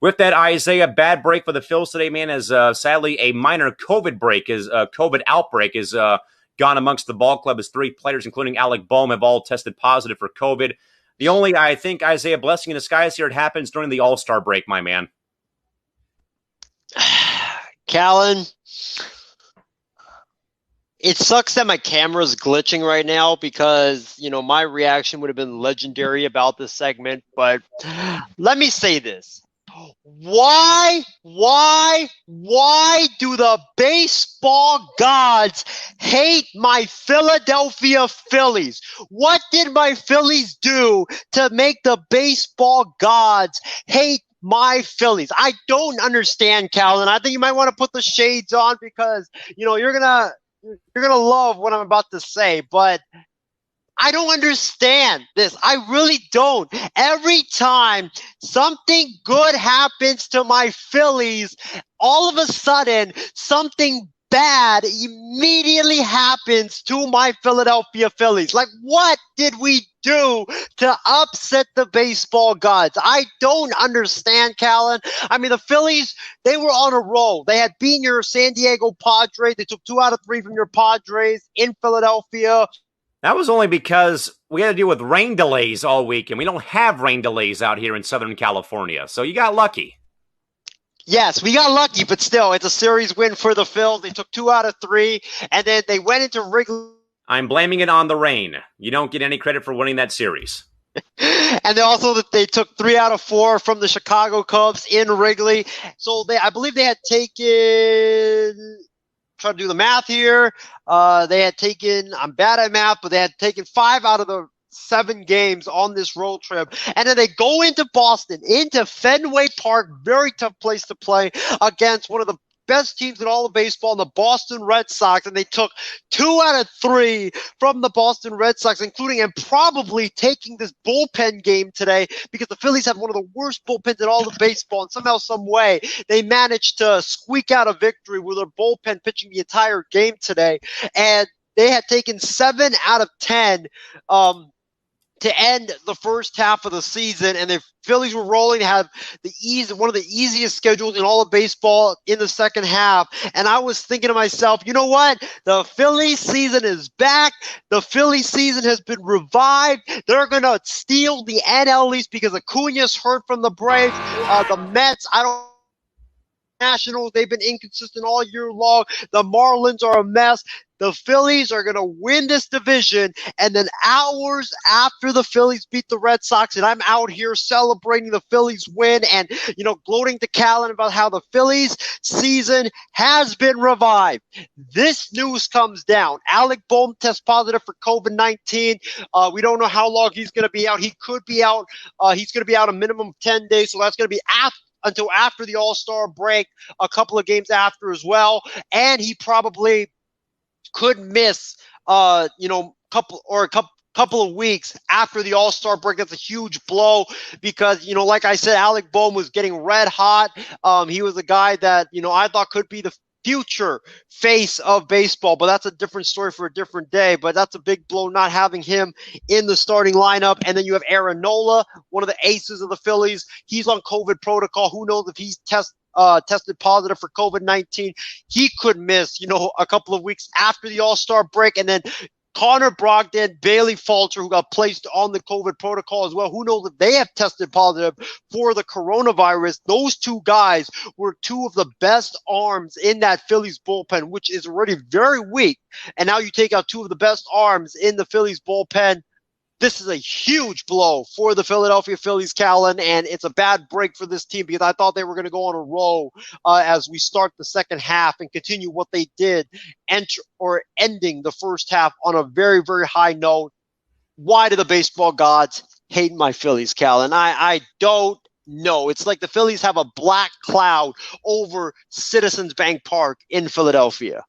With that, Isaiah, bad break for the Phils today, man, as sadly a minor COVID outbreak is gone amongst the ball club as three players, including Alec Boehm, have all tested positive for COVID. The only, I think, Isaiah, blessing in disguise here, it happens during the All-Star break, my man. Callan, it sucks that my camera's glitching right now because, my reaction would have been legendary about this segment. But let me say this. Why do the baseball gods hate my Philadelphia Phillies? What did my Phillies do to make the baseball gods hate my Phillies? I don't understand, Calvin. I think you might want to put the shades on because, you're gonna love what I'm about to say, but I don't understand this. I really don't. Every time something good happens to my Phillies, all of a sudden something bad immediately happens to my Philadelphia Phillies. Like, what did we do to upset the baseball gods? I don't understand, Callan. I mean, the Phillies, they were on a roll. They had beaten your San Diego Padres. They took 2 out of 3 from your Padres in Philadelphia. That was only because we had to deal with rain delays all week, and we don't have rain delays out here in Southern California. So you got lucky. Yes, we got lucky, but still, it's a series win for the Phils. They took 2 out of 3, and then they went into Wrigley. I'm blaming it on the rain. You don't get any credit for winning that series. And then also that they took 3 out of 4 from the Chicago Cubs in Wrigley. So I believe they had taken. Try to do the math here. They had taken, I'm bad at math, but they had taken 5 out of the 7 games on this road trip. And then they go into Boston, into Fenway Park, very tough place to play against one of the best teams in all of baseball, the Boston Red Sox, and they took 2 out of 3 from the Boston Red Sox, including and probably taking this bullpen game today because the Phillies have one of the worst bullpens in all of baseball, and somehow, some way, they managed to squeak out a victory with their bullpen pitching the entire game today, and they had taken 7 out of 10 to end the first half of the season, and the Phillies were rolling to have one of the easiest schedules in all of baseball in the second half. And I was thinking to myself, you know what? The Phillies season is back. The Phillies season has been revived. They're going to steal the NL East because Acuna's hurt from the Braves. The Mets, Nationals, they've been inconsistent all year long. The Marlins are a mess. The Phillies are going to win this division, and then hours after the Phillies beat the Red Sox, and I'm out here celebrating the Phillies win and, gloating to Callan about how the Phillies season has been revived. This news comes down. Alec Boehm tests positive for COVID-19. We don't know how long he's going to be out. He could be out. He's going to be out a minimum of 10 days, so that's going to be until after the All-Star break, a couple of games after as well, and he probably could miss, a couple of weeks after the All-Star break. That's a huge blow because, like I said, Alec Boehm was getting red hot. He was a guy that, I thought could be the future face of baseball, but that's a different story for a different day. But that's a big blow not having him in the starting lineup. And then you have Aaron Nola, one of the aces of the Phillies. He's on COVID protocol. Who knows if he's tested positive for COVID-19. He could miss, a couple of weeks after the All-Star break. And then Connor Brogdon, Bailey Falter, who got placed on the COVID protocol as well. Who knows if they have tested positive for the coronavirus. Those 2 guys were 2 of the best arms in that Phillies bullpen, which is already very weak. And now you take out 2 of the best arms in the Phillies bullpen. This is a huge blow for the Philadelphia Phillies, Callan, and it's a bad break for this team because I thought they were going to go on a roll as we start the second half and continue what they did, ending the first half on a very, very high note. Why do the baseball gods hate my Phillies, Callan? I don't know. It's like the Phillies have a black cloud over Citizens Bank Park in Philadelphia.